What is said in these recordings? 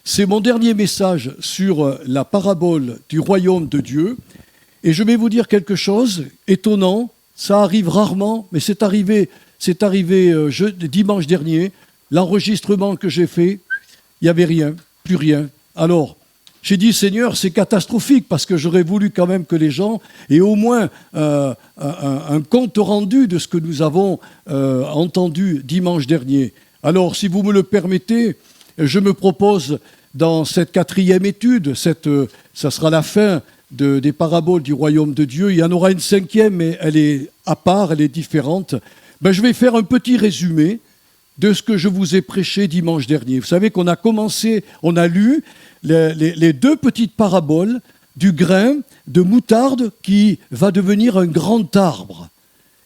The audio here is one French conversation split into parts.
C'est mon dernier message sur la parabole du royaume de Dieu. Et je vais vous dire quelque chose étonnant. Ça arrive rarement, mais c'est arrivé dimanche dernier. L'enregistrement que j'ai fait, il n'y avait rien, plus rien. Alors, j'ai dit, Seigneur, c'est catastrophique parce que j'aurais voulu quand même que les gens aient au moins un compte rendu de ce que nous avons entendu dimanche dernier. Alors, si vous me le permettez, je me propose dans cette 4e étude, ça sera la fin des paraboles du royaume de Dieu. Il y en aura une 5e, mais elle est à part, elle est différente. Je vais faire un petit résumé de ce que je vous ai prêché dimanche dernier. Vous savez qu'on a lu les 2 petites paraboles du grain de moutarde qui va devenir un grand arbre,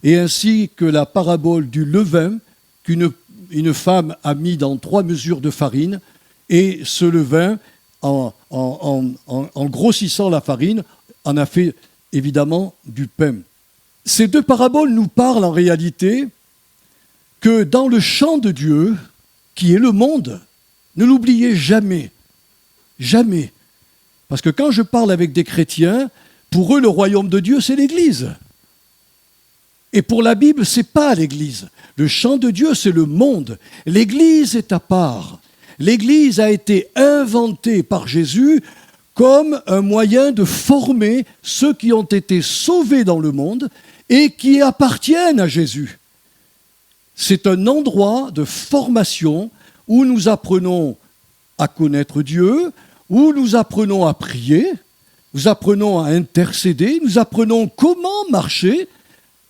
et ainsi que la parabole du levain qu'une femme a mis dans 3 mesures de farine, et ce levain, en grossissant la farine, en a fait évidemment du pain. Ces 2 paraboles nous parlent en réalité que dans le champ de Dieu, qui est le monde, ne l'oubliez jamais, jamais. Parce que quand je parle avec des chrétiens, pour eux, le royaume de Dieu, c'est l'Église. Et pour la Bible, ce n'est pas l'Église. Le champ de Dieu, c'est le monde. L'Église est à part. L'Église a été inventée par Jésus comme un moyen de former ceux qui ont été sauvés dans le monde et qui appartiennent à Jésus. C'est un endroit de formation où nous apprenons à connaître Dieu, où nous apprenons à prier, nous apprenons à intercéder, nous apprenons comment marcher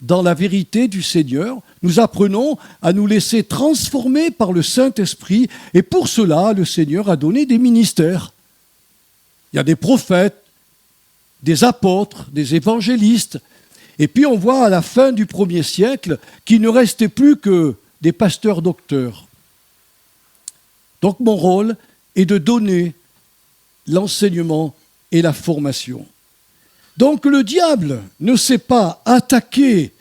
dans la vérité du Seigneur, nous apprenons à nous laisser transformer par le Saint-Esprit, et pour cela, le Seigneur a donné des ministères. Il y a des prophètes, des apôtres, des évangélistes, et puis on voit à la fin du 1er siècle qu'il ne restait plus que des pasteurs-docteurs. Donc mon rôle est de donner l'enseignement et la formation. Donc le diable ne s'est pas attaqué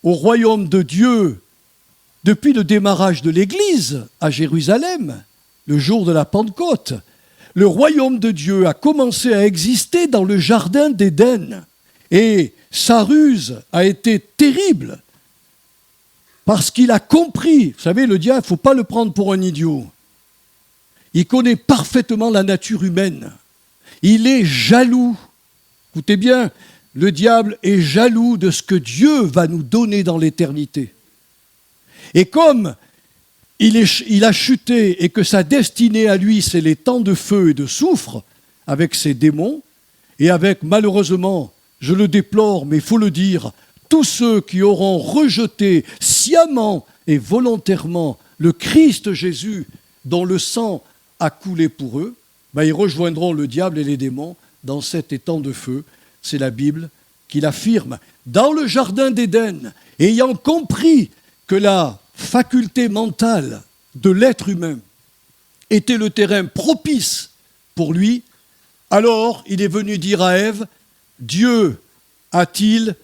au royaume de Dieu depuis le démarrage de l'Église à Jérusalem, le jour de la Pentecôte. Le royaume de Dieu a commencé à exister dans le jardin d'Éden. Et sa ruse a été terrible parce qu'il a compris. Vous savez, le diable, il ne faut pas le prendre pour un idiot. Il connaît parfaitement la nature humaine. Il est jaloux. Écoutez bien, le diable est jaloux de ce que Dieu va nous donner dans l'éternité. Et comme il a chuté et que sa destinée à lui, c'est les temps de feu et de soufre, avec ses démons, et avec, malheureusement, je le déplore, mais il faut le dire, tous ceux qui auront rejeté sciemment et volontairement le Christ Jésus, dont le sang a coulé pour eux, ils rejoindront le diable et les démons dans cet étang de feu. C'est la Bible qui l'affirme. Dans le jardin d'Éden, ayant compris que la faculté mentale de l'être humain était le terrain propice pour lui, alors il est venu dire à Ève, Dieu a-t-il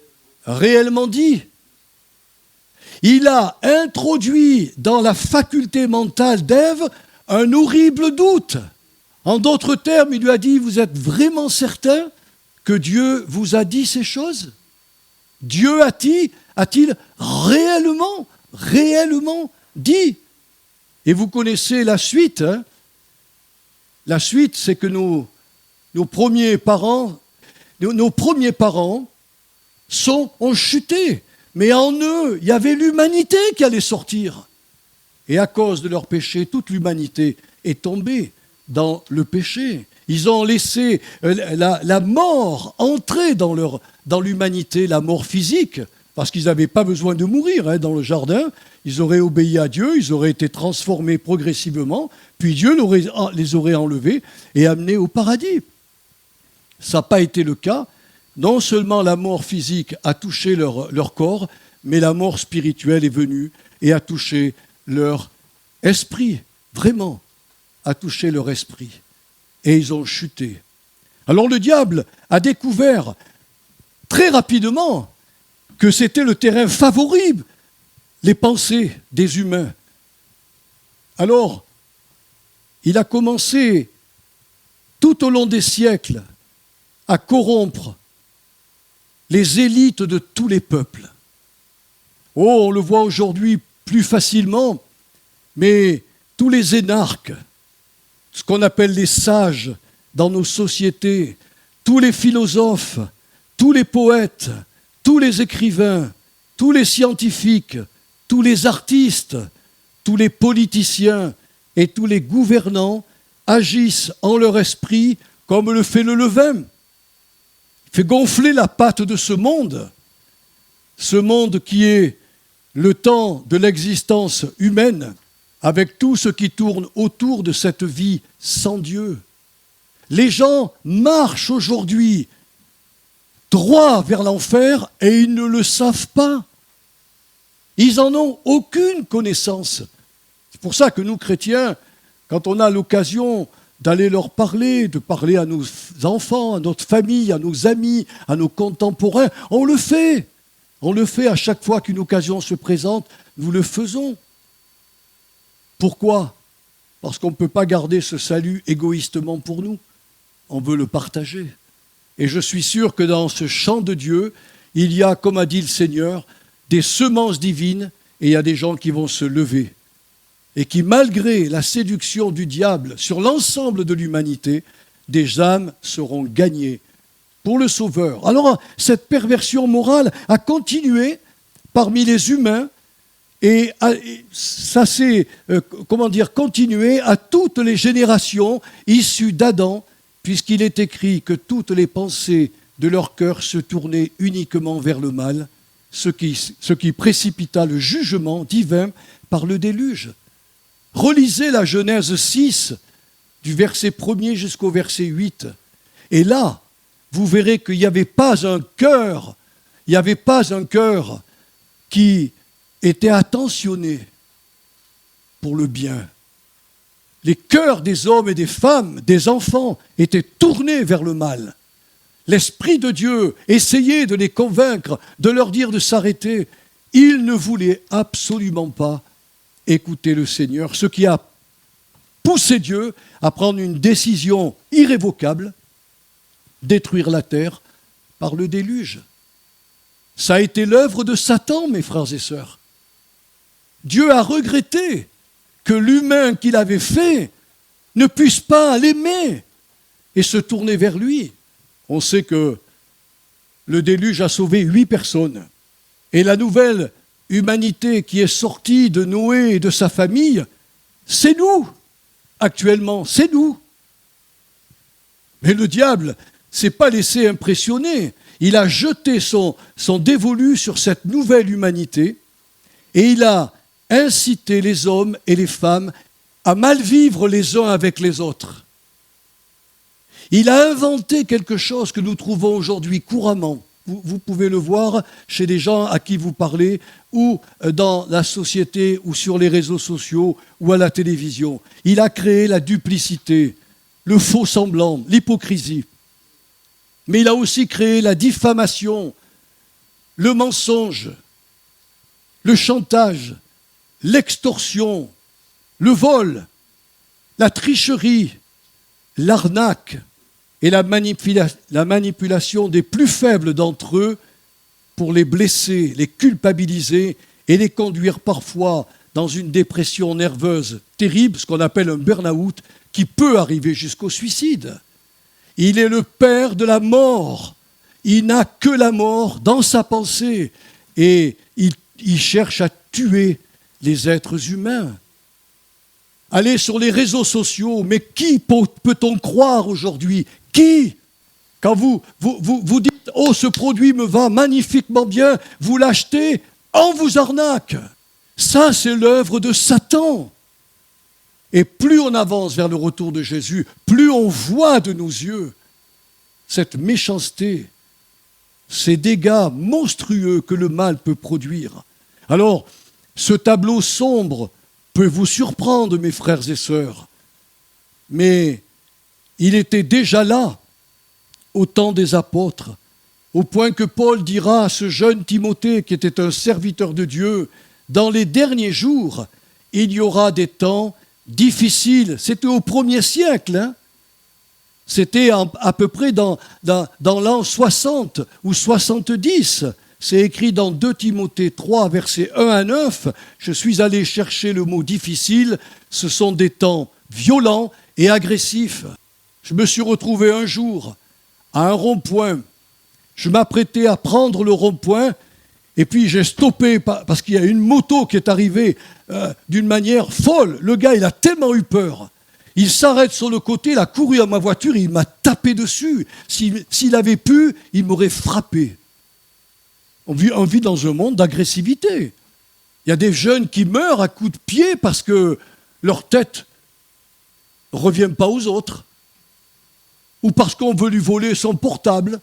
réellement dit? Il a introduit dans la faculté mentale d'Ève un horrible doute. En d'autres termes, il lui a dit, vous êtes vraiment certain que Dieu vous a dit ces choses? Dieu a-t-il réellement dit? Et vous connaissez la suite. La suite, c'est que nos premiers parents ont chuté. Mais en eux, il y avait l'humanité qui allait sortir. Et à cause de leur péché, toute l'humanité est tombée dans le péché. Ils ont laissé la mort entrer dans l'humanité, la mort physique, parce qu'ils n'avaient pas besoin de mourir dans le jardin. Ils auraient obéi à Dieu, ils auraient été transformés progressivement, puis Dieu les aurait enlevés et amenés au paradis. Ça n'a pas été le cas. Non seulement la mort physique a touché leur corps, mais la mort spirituelle est venue et a touché leur esprit, vraiment, a touché leur esprit. Et ils ont chuté. Alors le diable a découvert très rapidement que c'était le terrain favori, les pensées des humains. Alors, il a commencé tout au long des siècles à corrompre les élites de tous les peuples. Oh, on le voit aujourd'hui plus facilement, mais tous les énarques, ce qu'on appelle les sages dans nos sociétés, tous les philosophes, tous les poètes, tous les écrivains, tous les scientifiques, tous les artistes, tous les politiciens et tous les gouvernants agissent en leur esprit comme le fait le levain. Il fait gonfler la pâte de ce monde qui est le temps de l'existence humaine, avec tout ce qui tourne autour de cette vie sans Dieu. Les gens marchent aujourd'hui droit vers l'enfer et ils ne le savent pas. Ils n'en ont aucune connaissance. C'est pour ça que nous, chrétiens, quand on a l'occasion d'aller leur parler, de parler à nos enfants, à notre famille, à nos amis, à nos contemporains, on le fait. On le fait à chaque fois qu'une occasion se présente, nous le faisons. Pourquoi ? Parce qu'on ne peut pas garder ce salut égoïstement pour nous. On veut le partager. Et je suis sûr que dans ce champ de Dieu, il y a, comme a dit le Seigneur, des semences divines et il y a des gens qui vont se lever et qui, malgré la séduction du diable sur l'ensemble de l'humanité, des âmes seront gagnées pour le Sauveur. Alors, cette perversion morale a continué parmi les humains et ça s'est, continué à toutes les générations issues d'Adam, puisqu'il est écrit que toutes les pensées de leur cœur se tournaient uniquement vers le mal, ce qui précipita le jugement divin par le déluge. Relisez la Genèse 6, du verset 1er jusqu'au verset 8. Et là, vous verrez qu'il n'y avait pas un cœur, qui était attentionné pour le bien. Les cœurs des hommes et des femmes, des enfants, étaient tournés vers le mal. L'Esprit de Dieu essayait de les convaincre, de leur dire de s'arrêter. Ils ne voulaient absolument pas écouter le Seigneur, ce qui a poussé Dieu à prendre une décision irrévocable, détruire la terre par le déluge. Ça a été l'œuvre de Satan, mes frères et sœurs. Dieu a regretté que l'humain qu'il avait fait ne puisse pas l'aimer et se tourner vers lui. On sait que le déluge a sauvé 8 personnes. Et la nouvelle humanité qui est sortie de Noé et de sa famille, c'est nous, actuellement, c'est nous. Mais le diable ne s'est pas laissé impressionner. Il a jeté son dévolu sur cette nouvelle humanité et il a incité les hommes et les femmes à mal vivre les uns avec les autres. Il a inventé quelque chose que nous trouvons aujourd'hui couramment. Vous pouvez le voir chez des gens à qui vous parlez, ou dans la société, ou sur les réseaux sociaux, ou à la télévision. Il a créé la duplicité, le faux semblant, l'hypocrisie. Mais il a aussi créé la diffamation, le mensonge, le chantage, l'extorsion, le vol, la tricherie, l'arnaque et la manipulation des plus faibles d'entre eux pour les blesser, les culpabiliser et les conduire parfois dans une dépression nerveuse terrible, ce qu'on appelle un burn-out, qui peut arriver jusqu'au suicide. Il est le père de la mort. Il n'a que la mort dans sa pensée et il cherche à tuer les êtres humains. Allez sur les réseaux sociaux, mais qui peut-on croire aujourd'hui ? Qui ? Quand vous dites « Oh, ce produit me va magnifiquement bien », vous l'achetez, on vous arnaque. Ça, c'est l'œuvre de Satan. Et plus on avance vers le retour de Jésus, plus on voit de nos yeux cette méchanceté, ces dégâts monstrueux que le mal peut produire. Alors, ce tableau sombre peut vous surprendre, mes frères et sœurs, mais il était déjà là au temps des apôtres, au point que Paul dira à ce jeune Timothée, qui était un serviteur de Dieu, « Dans les derniers jours, il y aura des temps difficiles. » C'était au 1er siècle. C'était à peu près dans l'an 60 ou 70. C'est écrit dans 2 Timothée 3, versets 1 à 9. Je suis allé chercher le mot difficile. Ce sont des temps violents et agressifs. Je me suis retrouvé un jour à un rond-point. Je m'apprêtais à prendre le rond-point et puis j'ai stoppé parce qu'il y a une moto qui est arrivée d'une manière folle. Le gars, il a tellement eu peur. Il s'arrête sur le côté, il a couru à ma voiture et il m'a tapé dessus. S'il avait pu, il m'aurait frappé. On vit dans un monde d'agressivité. Il y a des jeunes qui meurent à coups de pied parce que leur tête ne revient pas aux autres. Ou parce qu'on veut lui voler son portable.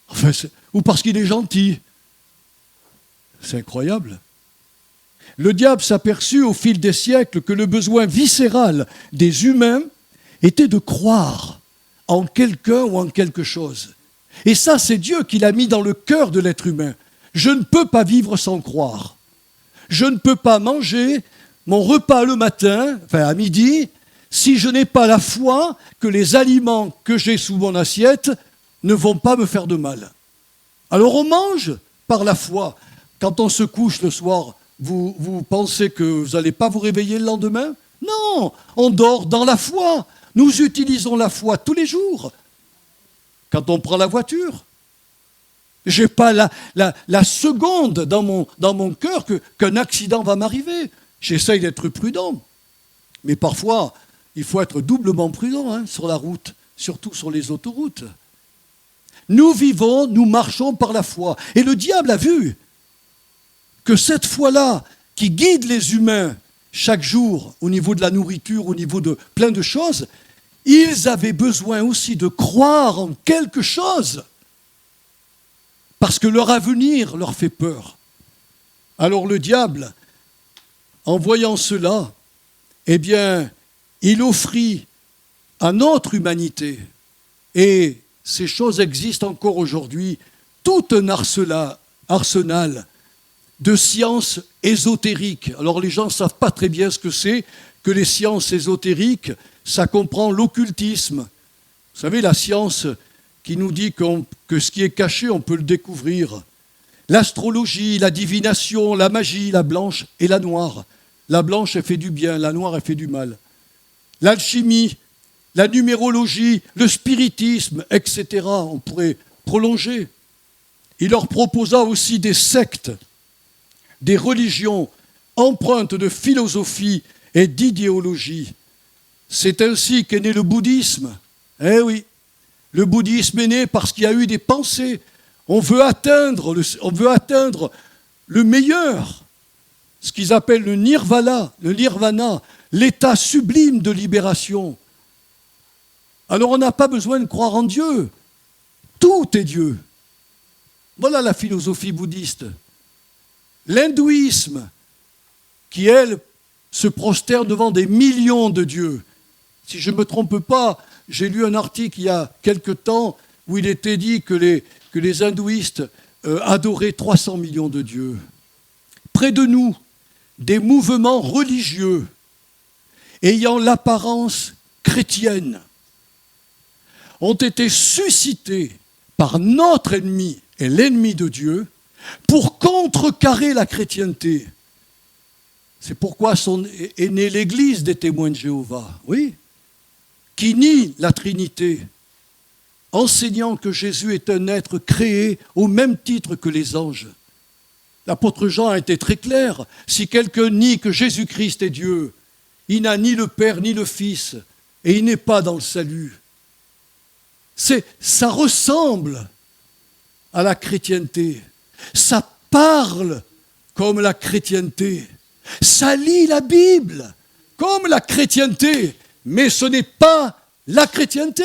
Enfin, ou parce qu'il est gentil. C'est incroyable. Le diable s'aperçut au fil des siècles que le besoin viscéral des humains était de croire en quelqu'un ou en quelque chose. Et ça, c'est Dieu qui l'a mis dans le cœur de l'être humain. Je ne peux pas vivre sans croire. Je ne peux pas manger mon repas le matin, à midi, si je n'ai pas la foi que les aliments que j'ai sous mon assiette ne vont pas me faire de mal. Alors on mange par la foi. Quand on se couche le soir, vous pensez que vous n'allez pas vous réveiller le lendemain? Non, on dort dans la foi. Nous utilisons la foi tous les jours. Quand on prend la voiture, je n'ai pas la seconde dans mon cœur qu'un accident va m'arriver. J'essaye d'être prudent. Mais parfois, il faut être doublement prudent sur la route, surtout sur les autoroutes. Nous vivons, nous marchons par la foi. Et le diable a vu que cette foi-là, qui guide les humains chaque jour au niveau de la nourriture, au niveau de plein de choses, ils avaient besoin aussi de croire en quelque chose, parce que leur avenir leur fait peur. Alors le diable, en voyant cela, eh bien, il offrit à notre humanité, et ces choses existent encore aujourd'hui, tout un arsenal de sciences ésotériques. Alors les gens ne savent pas très bien ce que c'est, que les sciences ésotériques, ça comprend l'occultisme. Vous savez, la science qui nous dit que ce qui est caché, on peut le découvrir. L'astrologie, la divination, la magie, la blanche et la noire. La blanche, elle fait du bien, la noire, elle fait du mal. L'alchimie, la numérologie, le spiritisme, etc. On pourrait prolonger. Il leur proposa aussi des sectes, des religions empreintes de philosophie et d'idéologie. C'est ainsi qu'est né le bouddhisme. Eh oui, le bouddhisme est né parce qu'il y a eu des pensées. On veut atteindre le meilleur, ce qu'ils appellent le nirvana, l'état sublime de libération. Alors on n'a pas besoin de croire en Dieu. Tout est Dieu. Voilà la philosophie bouddhiste. L'hindouisme, qui, elle, se prosterne devant des millions de dieux. Si je ne me trompe pas, j'ai lu un article il y a quelque temps où il était dit que les hindouistes adoraient 300 millions de dieux. Près de nous, des mouvements religieux ayant l'apparence chrétienne ont été suscités par notre ennemi et l'ennemi de Dieu pour contrecarrer la chrétienté. C'est pourquoi est née l'Église des témoins de Jéhovah, oui, qui nie la Trinité, enseignant que Jésus est un être créé au même titre que les anges. L'apôtre Jean a été très clair. Si quelqu'un nie que Jésus-Christ est Dieu, il n'a ni le Père ni le Fils, et il n'est pas dans le salut. Ça ressemble à la chrétienté. Ça parle comme la chrétienté. Ça lit la Bible comme la chrétienté. Mais ce n'est pas la chrétienté.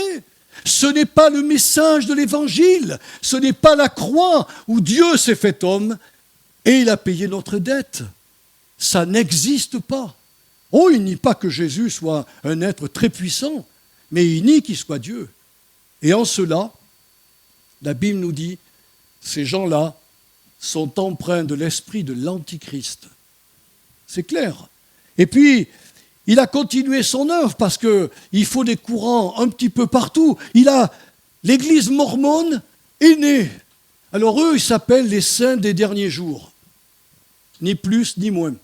Ce n'est pas le message de l'Évangile. Ce n'est pas la croix où Dieu s'est fait homme et il a payé notre dette. Ça n'existe pas. Oh, il nie pas que Jésus soit un être très puissant, mais il nie qu'il soit Dieu. Et en cela, la Bible nous dit, ces gens-là sont empreints de l'esprit de l'Antichrist. C'est clair. Et puis, il a continué son œuvre parce qu'il faut des courants un petit peu partout. L'église mormone est née. Alors eux, ils s'appellent les saints des derniers jours. Ni plus ni moins.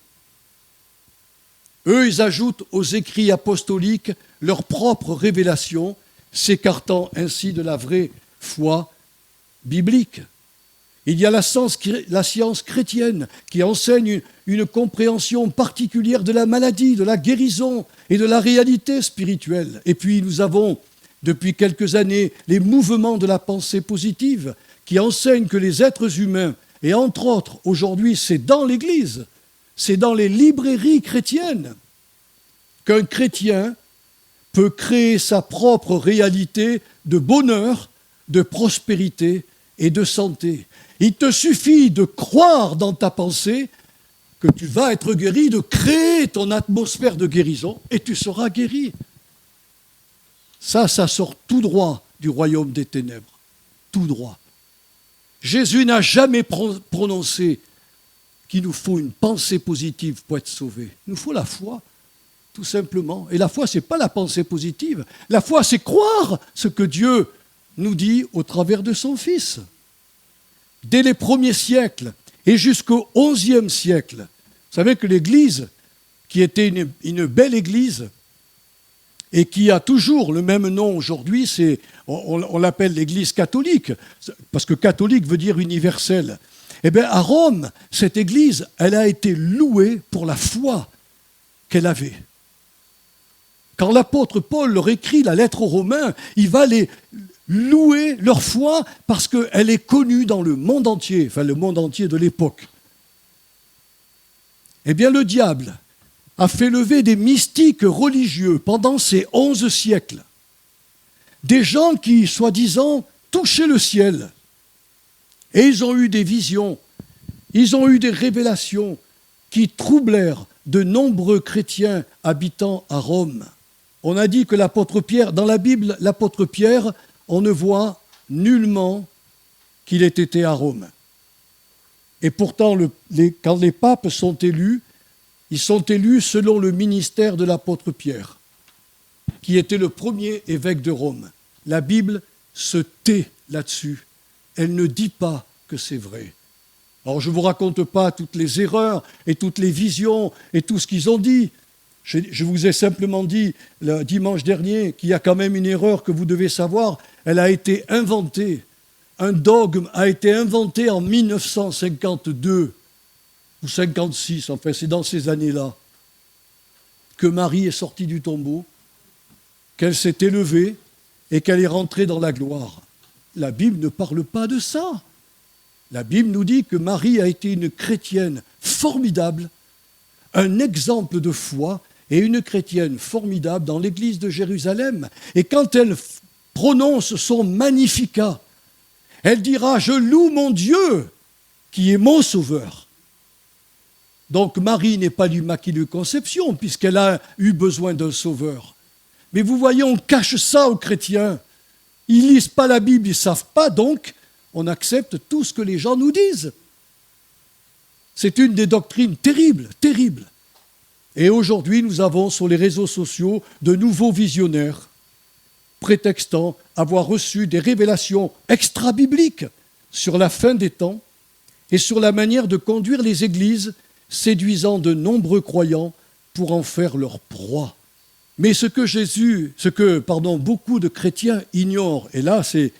Eux, ils ajoutent aux écrits apostoliques leur propre révélation, s'écartant ainsi de la vraie foi biblique. Il y a la science chrétienne qui enseigne une compréhension particulière de la maladie, de la guérison et de la réalité spirituelle. Et puis nous avons, depuis quelques années, les mouvements de la pensée positive qui enseignent que les êtres humains, et entre autres, aujourd'hui, c'est dans l'Église, c'est dans les librairies chrétiennes qu'un chrétien peut créer sa propre réalité de bonheur, de prospérité et de santé. Il te suffit de croire dans ta pensée que tu vas être guéri, de créer ton atmosphère de guérison et tu seras guéri. Ça sort tout droit du royaume des ténèbres. Tout droit. Jésus n'a jamais prononcé qu'il nous faut une pensée positive pour être sauvé. Il nous faut la foi, tout simplement. Et la foi, ce n'est pas la pensée positive. La foi, c'est croire ce que Dieu nous dit au travers de son Fils. Dès les premiers siècles et jusqu'au XIe siècle, vous savez que l'Église, qui était une belle Église et qui a toujours le même nom aujourd'hui, on l'appelle l'Église catholique, parce que catholique veut dire universel. Eh bien, à Rome, cette Église, elle a été louée pour la foi qu'elle avait. Quand l'apôtre Paul leur écrit la lettre aux Romains, il va les louer leur foi parce qu'elle est connue dans le monde entier, enfin le monde entier de l'époque. Eh bien, le diable a fait lever des mystiques religieux pendant ces 11 siècles. Des gens qui, soi-disant, touchaient le ciel. Et ils ont eu des visions, ils ont eu des révélations qui troublèrent de nombreux chrétiens habitant à Rome. On a dit que l'apôtre Pierre, dans la Bible, l'apôtre Pierre, on ne voit nullement qu'il ait été à Rome. Et pourtant, quand les papes sont élus, ils sont élus selon le ministère de l'apôtre Pierre, qui était le premier évêque de Rome. La Bible se tait là-dessus. Elle ne dit pas que c'est vrai. Alors je ne vous raconte pas toutes les erreurs et toutes les visions et tout ce qu'ils ont dit. Je vous ai simplement dit le dimanche dernier qu'il y a quand même une erreur que vous devez savoir. Elle a été inventée. Un dogme a été inventé en 1952 ou 56, enfin c'est dans ces années-là, que Marie est sortie du tombeau, qu'elle s'est élevée et qu'elle est rentrée dans la gloire. La Bible ne parle pas de ça. La Bible nous dit que Marie a été une chrétienne formidable, un exemple de foi et une chrétienne formidable dans l'église de Jérusalem. Et quand elle prononce son Magnificat, elle dira « Je loue mon Dieu qui est mon sauveur ». Donc Marie n'est pas l'Immaculée Conception puisqu'elle a eu besoin d'un sauveur. Mais vous voyez, on cache ça aux chrétiens. Ils ne lisent pas la Bible, ils ne savent pas, donc on accepte tout ce que les gens nous disent. C'est une des doctrines terribles, terribles. Et aujourd'hui, nous avons sur les réseaux sociaux de nouveaux visionnaires, prétextant avoir reçu des révélations extra-bibliques sur la fin des temps et sur la manière de conduire les églises, séduisant de nombreux croyants pour en faire leur proie. Mais ce que beaucoup de chrétiens ignorent, et là c'est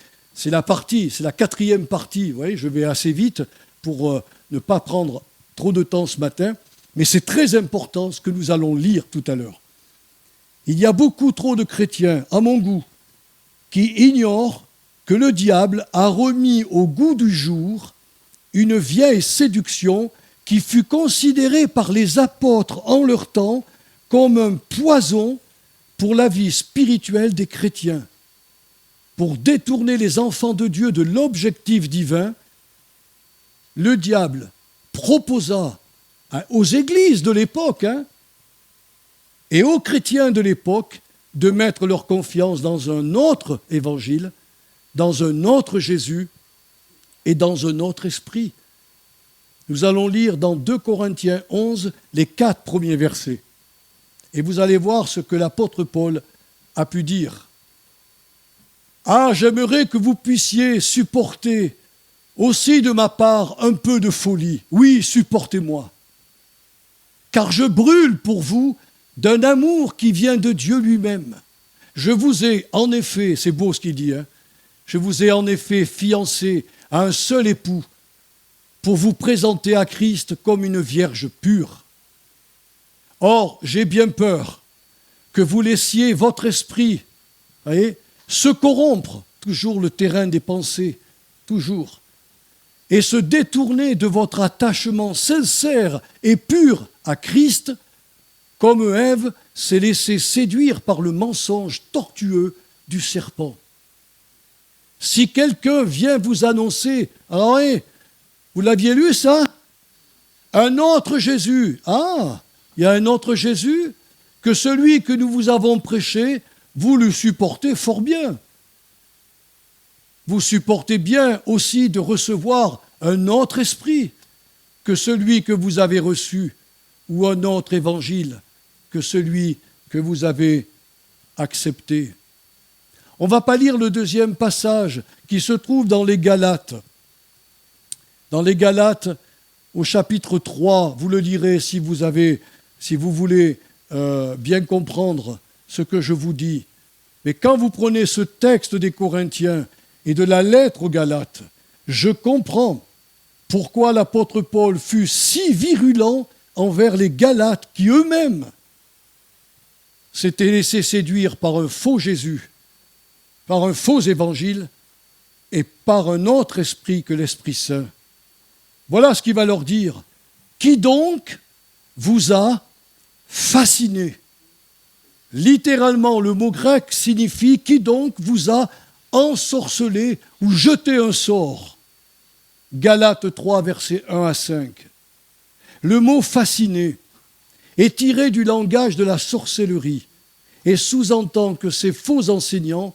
la quatrième partie, vous voyez, je vais assez vite pour ne pas prendre trop de temps ce matin, mais c'est très important ce que nous allons lire tout à l'heure. Il y a beaucoup trop de chrétiens, à mon goût, qui ignorent que le diable a remis au goût du jour une vieille séduction qui fut considérée par les apôtres en leur temps comme un poison pour la vie spirituelle des chrétiens. Pour détourner les enfants de Dieu de l'objectif divin, le diable proposa aux églises de l'époque et aux chrétiens de l'époque de mettre leur confiance dans un autre évangile, dans un autre Jésus et dans un autre esprit. Nous allons lire dans 2 Corinthiens 11 les 4 premiers versets. Et vous allez voir ce que l'apôtre Paul a pu dire. Ah, j'aimerais que vous puissiez supporter aussi de ma part un peu de folie. Oui, supportez-moi. Car je brûle pour vous d'un amour qui vient de Dieu lui-même. Je vous ai en effet, c'est beau ce qu'il dit, je vous ai en effet fiancé à un seul époux pour vous présenter à Christ comme une vierge pure. Or, j'ai bien peur que vous laissiez votre esprit, voyez, se corrompre, toujours le terrain des pensées, toujours, et se détourner de votre attachement sincère et pur à Christ, comme Ève s'est laissée séduire par le mensonge tortueux du serpent. Si quelqu'un vient vous annoncer, alors vous l'aviez lu ça? Un autre Jésus. Ah, il y a un autre Jésus que celui que nous vous avons prêché, vous le supportez fort bien. Vous supportez bien aussi de recevoir un autre esprit que celui que vous avez reçu, ou un autre évangile que celui que vous avez accepté. On ne va pas lire le deuxième passage qui se trouve dans les Galates. Dans les Galates, au chapitre 3, vous le lirez si vous voulez bien comprendre ce que je vous dis. Mais quand vous prenez ce texte des Corinthiens et de la lettre aux Galates, je comprends pourquoi l'apôtre Paul fut si virulent envers les Galates qui eux-mêmes s'étaient laissés séduire par un faux Jésus, par un faux évangile et par un autre esprit que l'Esprit Saint. Voilà ce qu'il va leur dire. Qui donc vous a fasciné? Littéralement, le mot grec signifie qui donc vous a ensorcelé ou jeté un sort. Galates 3, versets 1 à 5. Le mot fasciné est tiré du langage de la sorcellerie et sous-entend que ces faux enseignants,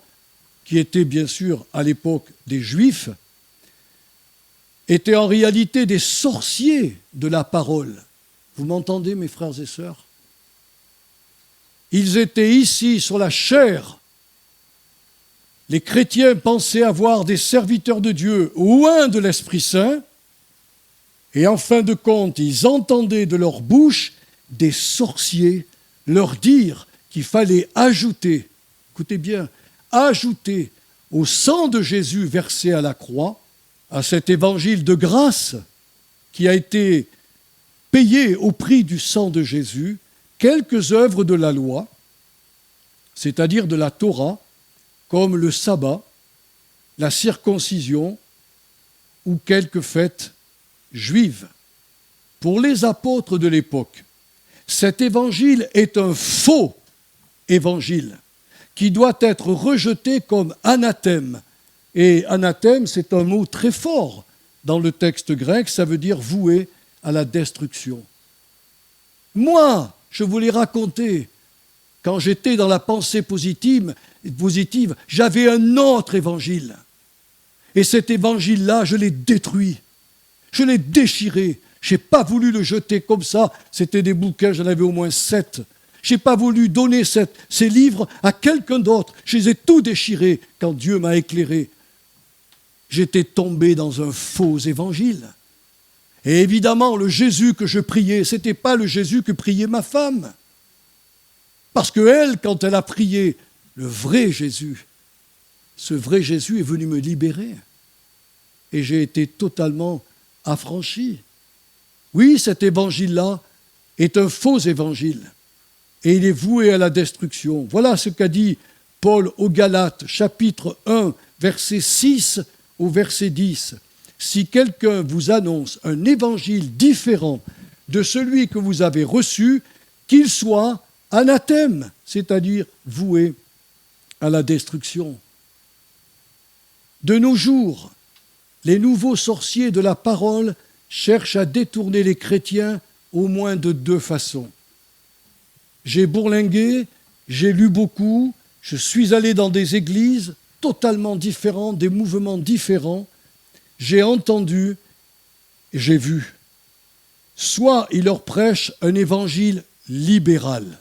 qui étaient bien sûr à l'époque des Juifs, étaient en réalité des sorciers de la parole. Vous m'entendez, mes frères et sœurs? Ils étaient ici sur la chair. Les chrétiens pensaient avoir des serviteurs de Dieu loin de l'Esprit Saint, et en fin de compte, ils entendaient de leur bouche des sorciers leur dire qu'il fallait ajouter, écoutez bien, ajouter au sang de Jésus versé à la croix, à cet évangile de grâce qui a été payé au prix du sang de Jésus, quelques œuvres de la loi, c'est-à-dire de la Torah, comme le sabbat, la circoncision ou quelques fêtes juives. Pour les apôtres de l'époque, cet évangile est un faux évangile qui doit être rejeté comme anathème. Et anathème, c'est un mot très fort dans le texte grec, ça veut dire voué à la destruction. Moi, je vous l'ai raconté, quand j'étais dans la pensée positive, j'avais un autre évangile. Et cet évangile-là, je l'ai détruit. Je l'ai déchiré. Je n'ai pas voulu le jeter comme ça. C'était des bouquins, j'en avais au moins 7. Je n'ai pas voulu donner ces livres à quelqu'un d'autre. Je les ai tous déchirés quand Dieu m'a éclairé. J'étais tombé dans un faux évangile. Et évidemment, le Jésus que je priais, ce n'était pas le Jésus que priait ma femme. Parce qu'elle, quand elle a prié le vrai Jésus, ce vrai Jésus est venu me libérer. Et j'ai été totalement affranchi. Oui, cet évangile-là est un faux évangile. Et il est voué à la destruction. Voilà ce qu'a dit Paul aux Galates, chapitre 1, verset 6 au verset 10. Si quelqu'un vous annonce un évangile différent de celui que vous avez reçu, qu'il soit anathème, c'est-à-dire voué à la destruction. De nos jours, les nouveaux sorciers de la parole cherchent à détourner les chrétiens au moins de 2 façons. J'ai bourlingué, j'ai lu beaucoup, je suis allé dans des églises totalement différentes, des mouvements différents, j'ai entendu et j'ai vu. Soit ils leur prêchent un évangile libéral,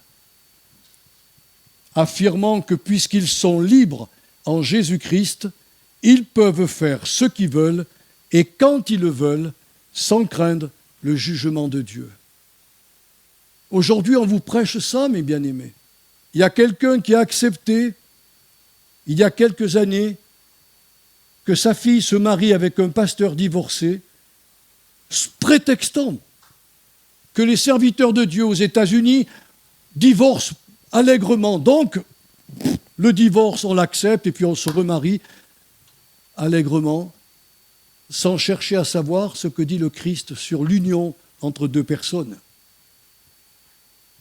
affirmant que puisqu'ils sont libres en Jésus-Christ, ils peuvent faire ce qu'ils veulent et quand ils le veulent, sans craindre le jugement de Dieu. Aujourd'hui, on vous prêche ça, mes bien-aimés. Il y a quelqu'un qui a accepté, il y a quelques années, que sa fille se marie avec un pasteur divorcé, prétextant que les serviteurs de Dieu aux États-Unis divorcent allègrement. Donc, le divorce, on l'accepte et puis on se remarie allègrement, sans chercher à savoir ce que dit le Christ sur l'union entre deux personnes.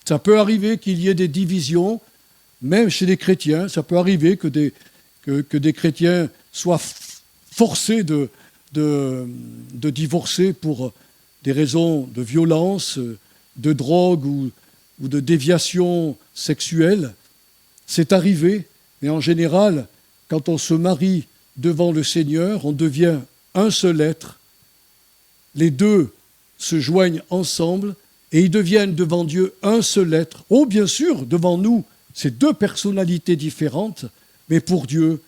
Ça peut arriver qu'il y ait des divisions, même chez les chrétiens. Ça peut arriver que des chrétiens soient forcés de divorcer pour des raisons de violence, de drogue ou de déviation sexuelle. C'est arrivé, mais en général, quand on se marie devant le Seigneur, on devient un seul être. Les deux se joignent ensemble et ils deviennent devant Dieu un seul être. Oh, bien sûr, devant nous, c'est deux personnalités différentes, mais pour Dieu,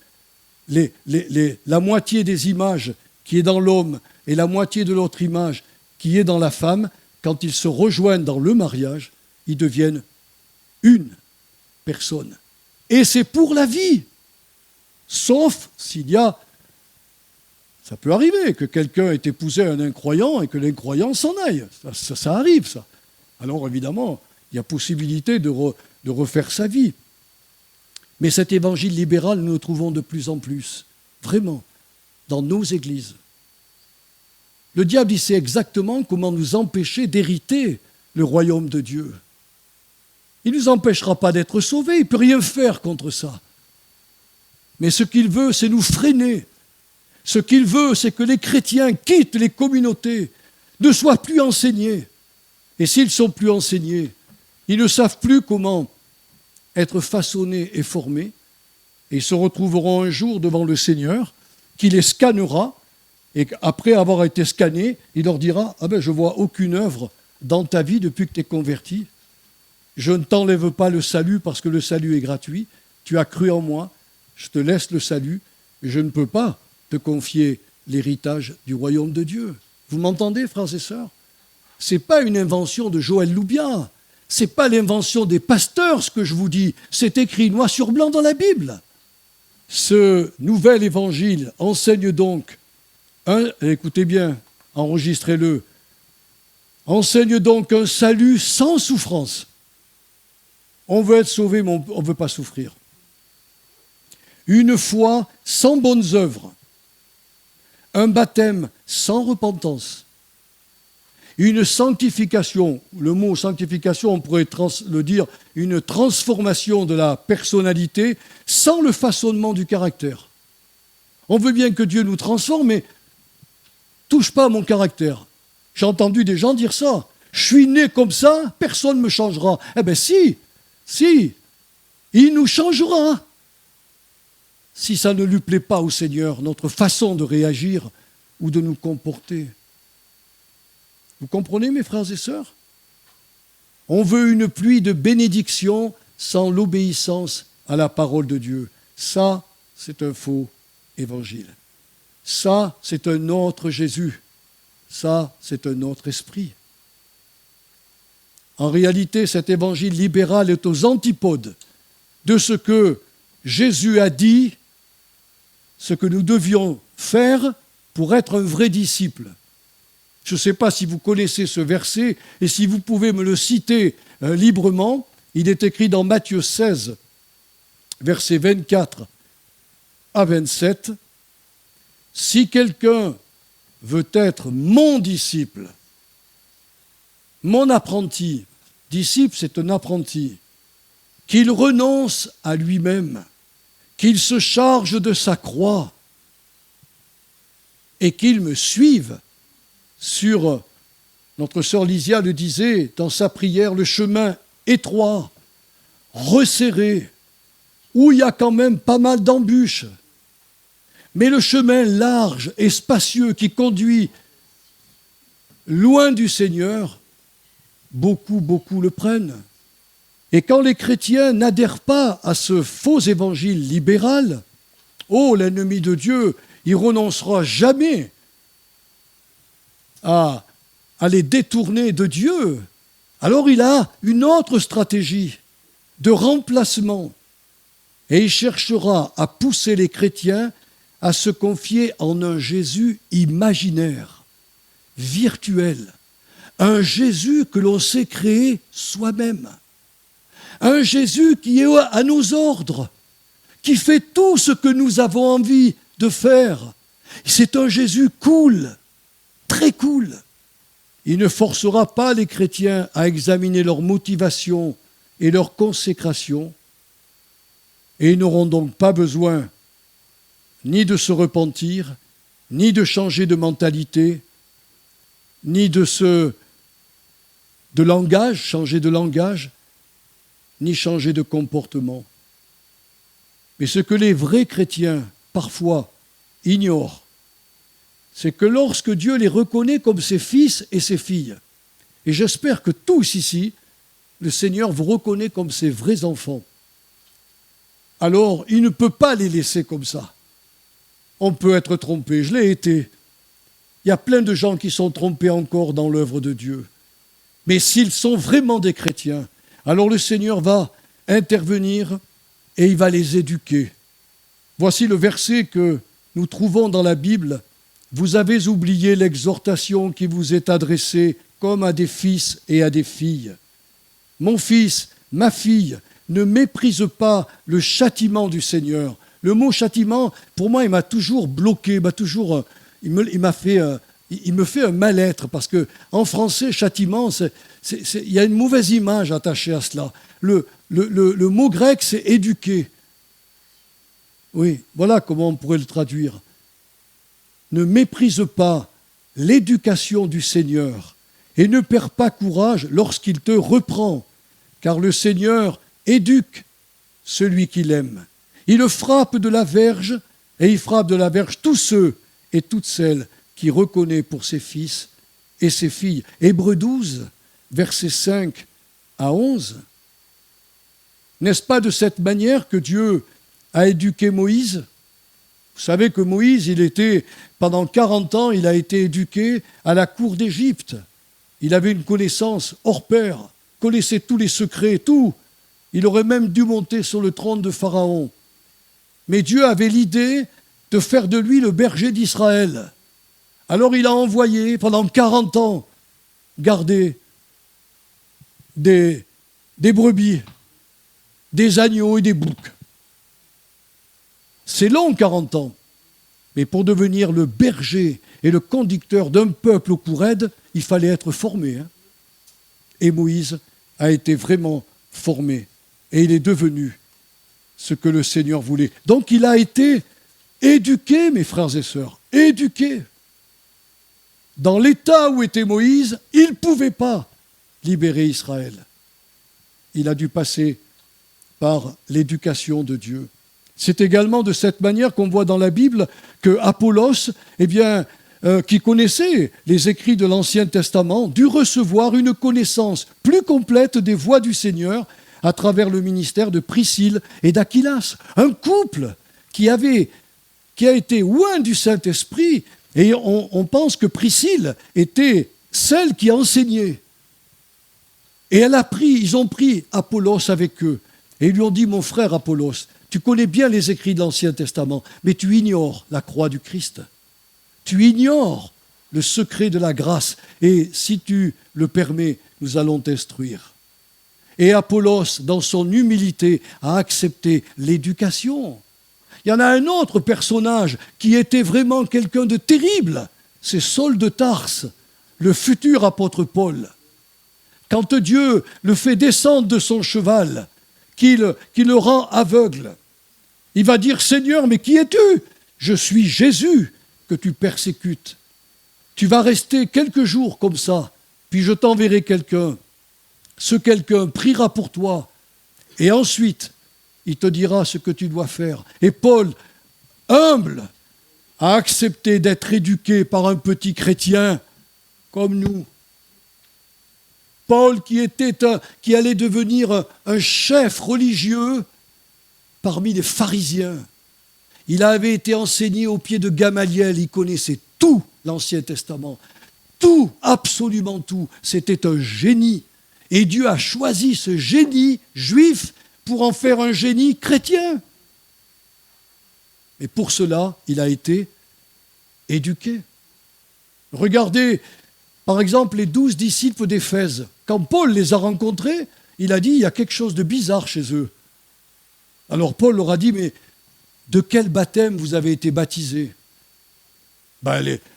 la moitié des images qui est dans l'homme et la moitié de l'autre image qui est dans la femme, quand ils se rejoignent dans le mariage, ils deviennent une personne. Et c'est pour la vie, sauf s'il y a... Ça peut arriver que quelqu'un ait épousé un incroyant et que l'incroyant s'en aille. Ça arrive, ça. Alors évidemment, il y a possibilité de refaire sa vie. Mais cet évangile libéral, nous le trouvons de plus en plus, vraiment, dans nos églises. Le diable, il sait exactement comment nous empêcher d'hériter le royaume de Dieu. Il ne nous empêchera pas d'être sauvés, il ne peut rien faire contre ça. Mais ce qu'il veut, c'est nous freiner. Ce qu'il veut, c'est que les chrétiens quittent les communautés, ne soient plus enseignés. Et s'ils ne sont plus enseignés, ils ne savent plus comment être façonnés et formés, et ils se retrouveront un jour devant le Seigneur, qui les scannera, et après avoir été scannés, il leur dira « Ah ben, je ne vois aucune œuvre dans ta vie depuis que tu es converti. Je ne t'enlève pas le salut parce que le salut est gratuit. Tu as cru en moi, je te laisse le salut, et je ne peux pas te confier l'héritage du royaume de Dieu. » Vous m'entendez, frères et sœurs? Ce n'est pas une invention de Joël Loubia. Ce n'est pas l'invention des pasteurs, ce que je vous dis. C'est écrit noir sur blanc dans la Bible. Ce nouvel évangile enseigne donc, écoutez bien, enregistrez-le, enseigne donc un salut sans souffrance. On veut être sauvé, mais on ne veut pas souffrir. Une foi sans bonnes œuvres. Un baptême sans repentance. Une sanctification, le mot sanctification, on pourrait le dire, une transformation de la personnalité sans le façonnement du caractère. On veut bien que Dieu nous transforme, mais touche pas à mon caractère. J'ai entendu des gens dire ça. Je suis né comme ça, personne ne me changera. Eh bien si, il nous changera. Si ça ne lui plaît pas au Seigneur, notre façon de réagir ou de nous comporter. Vous comprenez, mes frères et sœurs? On veut une pluie de bénédiction sans l'obéissance à la parole de Dieu. Ça, c'est un faux évangile. Ça, c'est un autre Jésus. Ça, c'est un autre esprit. En réalité, cet évangile libéral est aux antipodes de ce que Jésus a dit, ce que nous devions faire pour être un vrai disciple. Je ne sais pas si vous connaissez ce verset et si vous pouvez me le citer librement. Il est écrit dans Matthieu 16, versets 24 à 27. « Si quelqu'un veut être mon disciple, mon apprenti, disciple c'est un apprenti, qu'il renonce à lui-même, qu'il se charge de sa croix et qu'il me suive. » Sur, notre sœur Lysia le disait dans sa prière, le chemin étroit, resserré, où il y a quand même pas mal d'embûches. Mais le chemin large et spacieux qui conduit loin du Seigneur, beaucoup le prennent. Et quand les chrétiens n'adhèrent pas à ce faux évangile libéral, oh, l'ennemi de Dieu, il renoncera jamais à les détourner de Dieu. Alors il a une autre stratégie de remplacement. Et il cherchera à pousser les chrétiens à se confier en un Jésus imaginaire, virtuel, un Jésus que l'on sait créer soi-même, un Jésus qui est à nos ordres, qui fait tout ce que nous avons envie de faire. C'est un Jésus cool, très cool. Il ne forcera pas les chrétiens à examiner leur motivation et leur consécration, et ils n'auront donc pas besoin ni de se repentir, ni de changer de mentalité, ni changer de langage, ni changer de comportement. Mais ce que les vrais chrétiens, parfois, ignorent, c'est que lorsque Dieu les reconnaît comme ses fils et ses filles, et j'espère que tous ici, le Seigneur vous reconnaît comme ses vrais enfants, alors il ne peut pas les laisser comme ça. On peut être trompé, je l'ai été. Il y a plein de gens qui sont trompés encore dans l'œuvre de Dieu. Mais s'ils sont vraiment des chrétiens, alors le Seigneur va intervenir et il va les éduquer. Voici le verset que nous trouvons dans la Bible. Vous avez oublié l'exhortation qui vous est adressée comme à des fils et à des filles. Mon fils, ma fille, ne méprise pas le châtiment du Seigneur. Le mot châtiment, pour moi, il m'a toujours bloqué, il me fait un mal-être, parce qu'en français, châtiment, il y a une mauvaise image attachée à cela. Le mot grec, c'est éduquer. Oui, voilà comment on pourrait le traduire. Ne méprise pas l'éducation du Seigneur et ne perds pas courage lorsqu'il te reprend, car le Seigneur éduque celui qu'il aime. Il le frappe de la verge et il frappe de la verge tous ceux et toutes celles qui reconnaît pour ses fils et ses filles. Hébreux 12, versets 5 à 11. N'est-ce pas de cette manière que Dieu a éduqué Moïse ? Vous savez que Moïse, pendant 40 ans, il a été éduqué à la cour d'Égypte. Il avait une connaissance hors pair, connaissait tous les secrets, tout. Il aurait même dû monter sur le trône de Pharaon. Mais Dieu avait l'idée de faire de lui le berger d'Israël. Alors il a envoyé pendant 40 ans garder des brebis, des agneaux et des boucs. C'est long, 40 ans. Mais pour devenir le berger et le conducteur d'un peuple au cou raide, il fallait être formé. Et Moïse a été vraiment formé. Et il est devenu ce que le Seigneur voulait. Donc il a été éduqué, mes frères et sœurs, éduqué. Dans l'état où était Moïse, il ne pouvait pas libérer Israël. Il a dû passer par l'éducation de Dieu. C'est également de cette manière qu'on voit dans la Bible que Apollos, qui connaissait les écrits de l'Ancien Testament, dut recevoir une connaissance plus complète des voies du Seigneur à travers le ministère de Priscille et d'Aquilas, un couple qui a été loin du Saint-Esprit, et on pense que Priscille était celle qui enseignait. Et ils ont pris Apollos avec eux, et ils lui ont dit, mon frère Apollos, tu connais bien les écrits de l'Ancien Testament, mais tu ignores la croix du Christ. Tu ignores le secret de la grâce, et si tu le permets, nous allons t'instruire. Et Apollos, dans son humilité, a accepté l'éducation. Il y en a un autre personnage qui était vraiment quelqu'un de terrible, c'est Saul de Tarse, le futur apôtre Paul. Quand Dieu le fait descendre de son cheval, qui le rend aveugle, il va dire, Seigneur, mais qui es-tu ? Je suis Jésus que tu persécutes. Tu vas rester quelques jours comme ça, puis je t'enverrai quelqu'un. Ce quelqu'un priera pour toi, et ensuite, il te dira ce que tu dois faire. Et Paul, humble, a accepté d'être éduqué par un petit chrétien comme nous. Paul qui allait devenir un chef religieux parmi les pharisiens. Il avait été enseigné au pied de Gamaliel, il connaissait tout l'Ancien Testament, tout, absolument tout. C'était un génie. Et Dieu a choisi ce génie juif pour en faire un génie chrétien. Et pour cela, il a été éduqué. Regardez, par exemple, les 12 disciples d'Éphèse. Quand Paul les a rencontrés, il a dit, il y a quelque chose de bizarre chez eux. Alors Paul leur a dit, mais de quel baptême vous avez été baptisés ?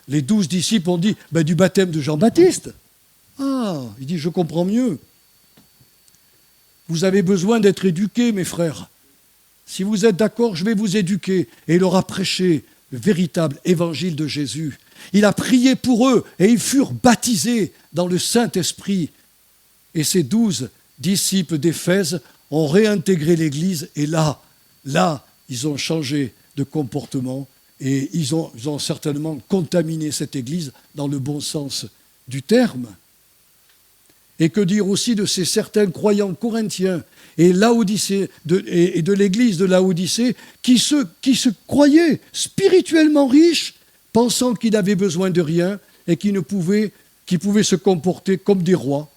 Les 12 disciples ont dit, du baptême de Jean-Baptiste. Ah, il dit, je comprends mieux. Vous avez besoin d'être éduqués, mes frères. Si vous êtes d'accord, je vais vous éduquer. Et il leur a prêché le véritable évangile de Jésus. Il a prié pour eux et ils furent baptisés dans le Saint-Esprit. Et ces 12 disciples d'Éphèse ont réintégré l'Église et là, ils ont changé de comportement et ils ont certainement contaminé cette Église dans le bon sens du terme. Et que dire aussi de ces certains croyants corinthiens et de l'église de Laodicée qui se croyaient spirituellement riches, pensant qu'ils n'avaient besoin de rien et qui pouvaient se comporter comme des rois.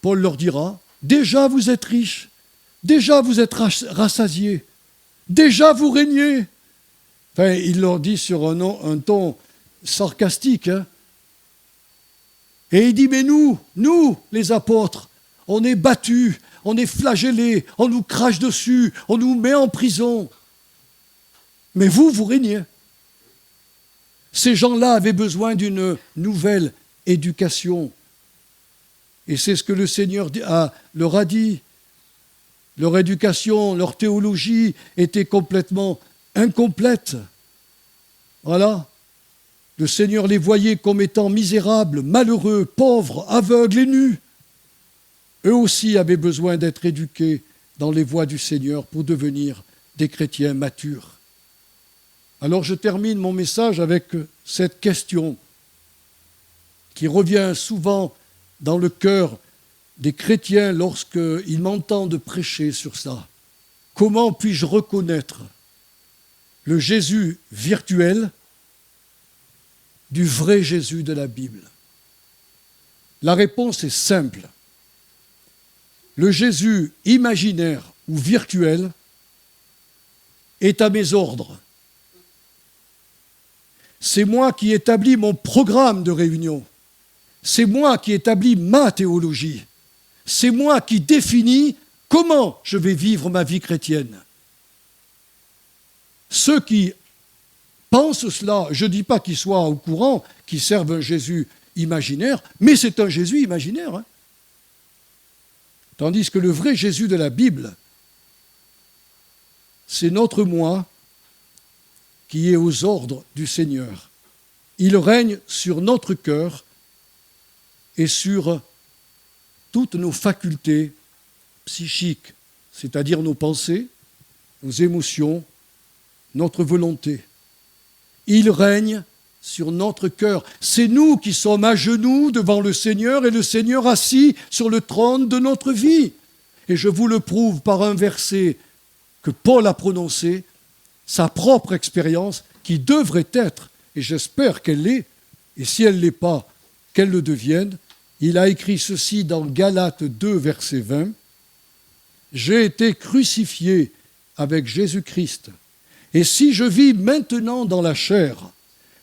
Paul leur dira, déjà vous êtes riches, déjà vous êtes rassasiés, déjà vous régnez. Enfin, il leur dit sur un ton sarcastique, Et il dit, mais nous, les apôtres, on est battus, on est flagellés, on nous crache dessus, on nous met en prison. Mais vous régnez. Ces gens-là avaient besoin d'une nouvelle éducation. Et c'est ce que le Seigneur leur a dit. Leur éducation, leur théologie était complètement incomplète. Voilà. Le Seigneur les voyait comme étant misérables, malheureux, pauvres, aveugles et nus. Eux aussi avaient besoin d'être éduqués dans les voies du Seigneur pour devenir des chrétiens matures. Alors je termine mon message avec cette question qui revient souvent dans le cœur des chrétiens lorsqu'ils m'entendent prêcher sur ça. Comment puis-je reconnaître le Jésus virtuel du vrai Jésus de la Bible? La réponse est simple. Le Jésus imaginaire ou virtuel est à mes ordres. C'est moi qui établis mon programme de réunion. C'est moi qui établis ma théologie. C'est moi qui définis comment je vais vivre ma vie chrétienne. Ceux qui pensent cela, je ne dis pas qu'ils soient au courant, qu'ils servent un Jésus imaginaire, mais c'est un Jésus imaginaire. Tandis que le vrai Jésus de la Bible, c'est notre moi qui est aux ordres du Seigneur. Il règne sur notre cœur et sur toutes nos facultés psychiques, c'est-à-dire nos pensées, nos émotions, notre volonté. Il règne sur notre cœur. C'est nous qui sommes à genoux devant le Seigneur et le Seigneur assis sur le trône de notre vie. Et je vous le prouve par un verset que Paul a prononcé, sa propre expérience qui devrait être, et j'espère qu'elle l'est, et si elle ne l'est pas, qu'elle le devienne. Il a écrit ceci dans Galates 2, verset 20. « J'ai été crucifié avec Jésus-Christ. Et si je vis maintenant dans la chair,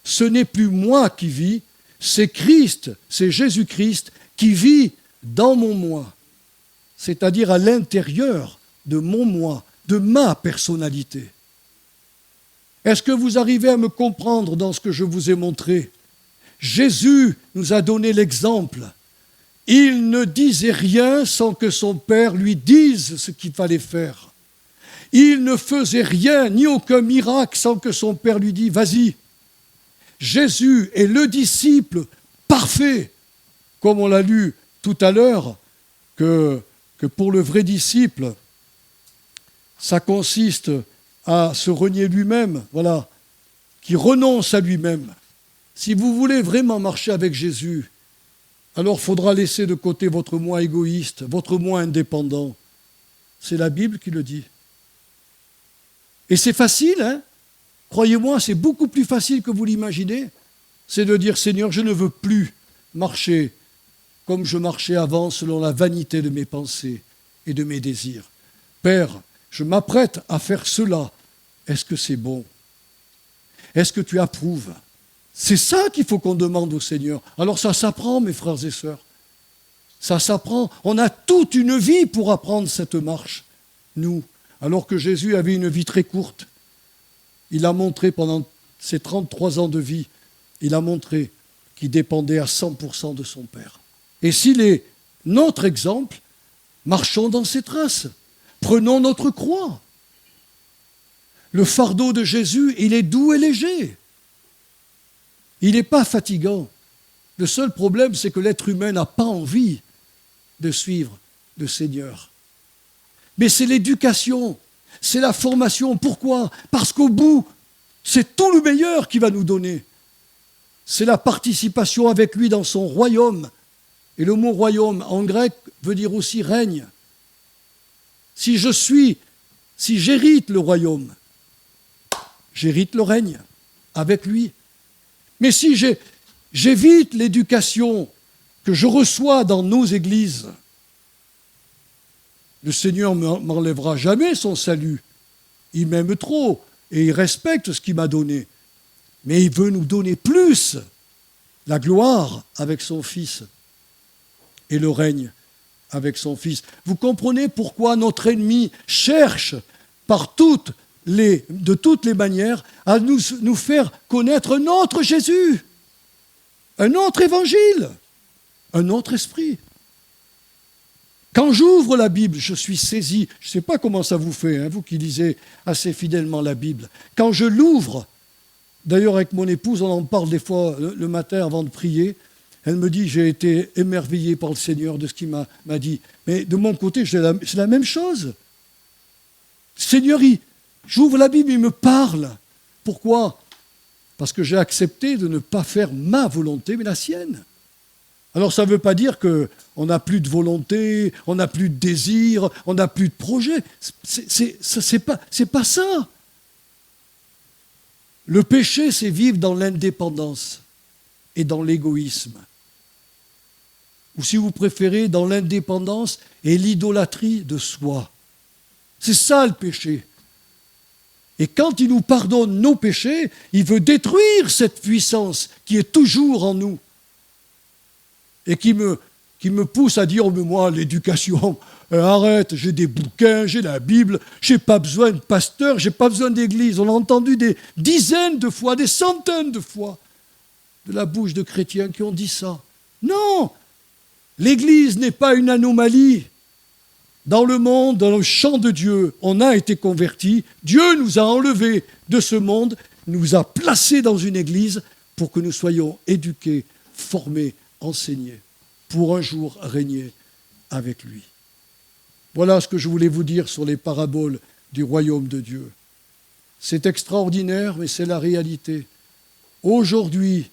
ce n'est plus moi qui vis, c'est Christ, c'est Jésus-Christ qui vit dans mon moi, c'est-à-dire à l'intérieur de mon moi, de ma personnalité. » Est-ce que vous arrivez à me comprendre dans ce que je vous ai montré ? Jésus nous a donné l'exemple. Il ne disait rien sans que son Père lui dise ce qu'il fallait faire. Il ne faisait rien, ni aucun miracle, sans que son Père lui dise « Vas-y ». Jésus est le disciple parfait, comme on l'a lu tout à l'heure, que pour le vrai disciple, ça consiste à se renier lui-même, voilà, qui renonce à lui-même. Si vous voulez vraiment marcher avec Jésus, alors il faudra laisser de côté votre moi égoïste, votre moi indépendant. C'est la Bible qui le dit. Et c'est facile, hein? Croyez-moi, c'est beaucoup plus facile que vous l'imaginez. C'est de dire, Seigneur, je ne veux plus marcher comme je marchais avant selon la vanité de mes pensées et de mes désirs. Père, je m'apprête à faire cela. Est-ce que c'est bon? Est-ce que tu approuves? C'est ça qu'il faut qu'on demande au Seigneur. Alors ça s'apprend, mes frères et sœurs. Ça s'apprend. On a toute une vie pour apprendre cette marche, nous. Alors que Jésus avait une vie très courte. Il a montré pendant ses 33 ans de vie, il a montré qu'il dépendait à 100% de son Père. Et s'il est notre exemple, marchons dans ses traces. Prenons notre croix. Le fardeau de Jésus, il est doux et léger. Il n'est pas fatigant. Le seul problème, c'est que l'être humain n'a pas envie de suivre le Seigneur. Mais c'est l'éducation, c'est la formation. Pourquoi? Parce qu'au bout, c'est tout le meilleur qu'il va nous donner. C'est la participation avec lui dans son royaume. Et le mot royaume en grec veut dire aussi règne. Si j'hérite le royaume, j'hérite le règne avec lui. Mais si j'évite l'éducation que je reçois dans nos églises, le Seigneur ne m'enlèvera jamais son salut. Il m'aime trop et il respecte ce qu'il m'a donné. Mais il veut nous donner plus, la gloire avec son Fils et le règne avec son Fils. Vous comprenez pourquoi notre ennemi cherche de toutes les manières à nous faire connaître un autre Jésus, un autre évangile, un autre esprit. Quand j'ouvre la Bible, je suis saisi. Je ne sais pas comment ça vous fait, hein, vous qui lisez assez fidèlement la Bible. Quand je l'ouvre, d'ailleurs avec mon épouse, on en parle des fois le matin avant de prier, elle me dit, j'ai été émerveillé par le Seigneur de ce qu'il m'a dit. Mais de mon côté, c'est la même chose. Seigneur, j'ouvre la Bible, il me parle. Pourquoi? Parce que j'ai accepté de ne pas faire ma volonté, mais la sienne. Alors ça ne veut pas dire qu'on n'a plus de volonté, on n'a plus de désir, on n'a plus de projet. C'est pas ça. Le péché, c'est vivre dans l'indépendance et dans l'égoïsme. Ou si vous préférez, dans l'indépendance et l'idolâtrie de soi. C'est ça le péché. Et quand il nous pardonne nos péchés, il veut détruire cette puissance qui est toujours en nous. Et qui me pousse à dire, oh mais moi, l'éducation, arrête, j'ai des bouquins, j'ai la Bible, j'ai pas besoin de pasteur, j'ai pas besoin d'église. On a entendu des dizaines de fois, des centaines de fois, de la bouche de chrétiens qui ont dit ça. Non, l'église n'est pas une anomalie. Dans le monde, dans le champ de Dieu, on a été convertis. Dieu nous a enlevés de ce monde, nous a placés dans une église pour que nous soyons éduqués, formés, enseignés, pour un jour régner avec lui. Voilà ce que je voulais vous dire sur les paraboles du royaume de Dieu. C'est extraordinaire, mais c'est la réalité. Aujourd'hui,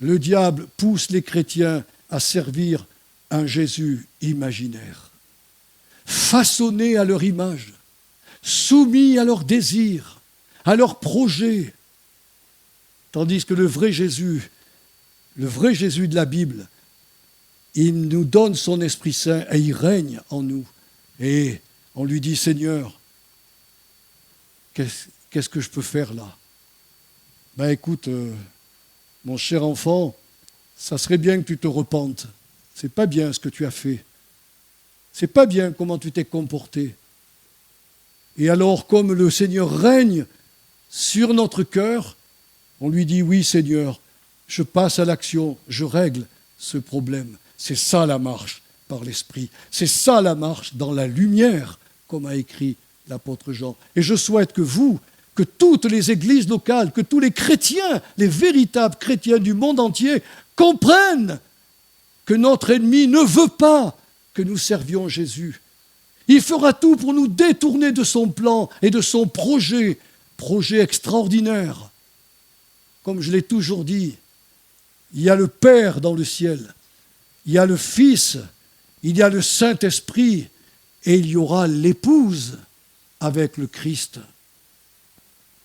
le diable pousse les chrétiens à servir un Jésus imaginaire, façonné à leur image, soumis à leurs désirs, à leurs projets, tandis que le vrai Jésus de la Bible, il nous donne son Esprit Saint et il règne en nous. Et on lui dit, Seigneur, qu'est-ce que je peux faire là? Ben écoute, mon cher enfant, ça serait bien que tu te repentes. C'est pas bien ce que tu as fait. C'est pas bien comment tu t'es comporté. Et alors, comme le Seigneur règne sur notre cœur, on lui dit, oui Seigneur, je passe à l'action, je règle ce problème. C'est ça la marche par l'Esprit. C'est ça la marche dans la lumière, comme a écrit l'apôtre Jean. Et je souhaite que toutes les églises locales, que tous les chrétiens, les véritables chrétiens du monde entier, comprennent que notre ennemi ne veut pas que nous servions Jésus. Il fera tout pour nous détourner de son plan et de son projet extraordinaire. Comme je l'ai toujours dit, il y a le Père dans le ciel il y a le Fils, il y a le Saint-Esprit, et il y aura l'épouse avec le Christ.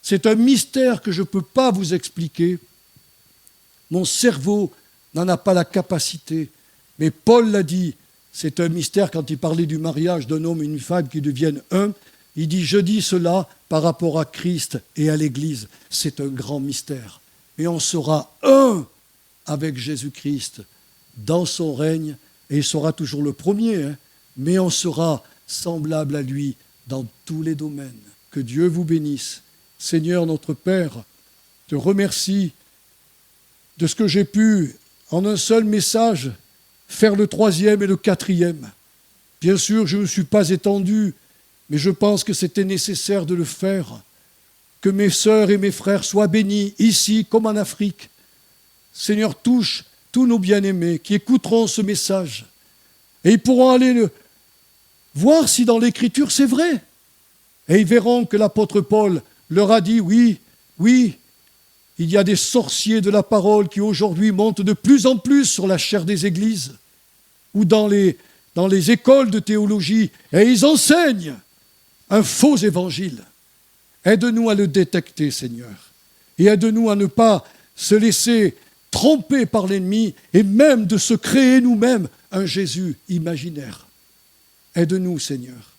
C'est un mystère que je ne peux pas vous expliquer. Mon cerveau n'en a pas la capacité. Mais Paul l'a dit, c'est un mystère quand il parlait du mariage d'un homme et une femme qui deviennent un. Il dit, je dis cela par rapport à Christ et à l'Église. C'est un grand mystère. Mais on sera un avec Jésus-Christ dans son règne, et il sera toujours le premier, mais on sera semblable à lui dans tous les domaines. Que Dieu vous bénisse. Seigneur notre Père, je te remercie de ce que j'ai pu, en un seul message, faire le 3e et le 4e. Bien sûr, je ne me suis pas étendu, mais je pense que c'était nécessaire de le faire. Que mes sœurs et mes frères soient bénis, ici comme en Afrique. Seigneur, touche tous nos bien-aimés qui écouteront ce message. Et ils pourront aller voir si dans l'Écriture c'est vrai. Et ils verront que l'apôtre Paul leur a dit, oui, il y a des sorciers de la parole qui aujourd'hui montent de plus en plus sur la chaire des églises ou dans les écoles de théologie, et ils enseignent un faux évangile. Aide-nous à le détecter, Seigneur, et aide-nous à ne pas se laisser tromper par l'ennemi et même de se créer nous-mêmes un Jésus imaginaire. Aide-nous, Seigneur.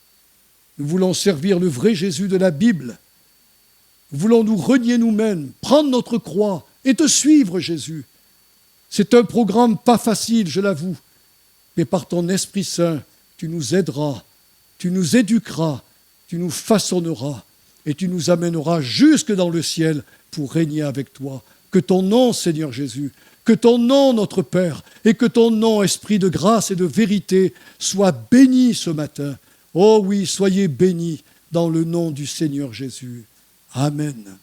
Nous voulons servir le vrai Jésus de la Bible. Nous voulons nous renier nous-mêmes, prendre notre croix et te suivre, Jésus. C'est un programme pas facile, je l'avoue, mais par ton Esprit Saint, tu nous aideras, tu nous éduqueras, tu nous façonneras et tu nous amèneras jusque dans le ciel pour régner avec toi. Que ton nom, Seigneur Jésus, que ton nom, notre Père, et que ton nom, Esprit de grâce et de vérité, soit béni ce matin. Oh oui, soyez bénis dans le nom du Seigneur Jésus. Amen.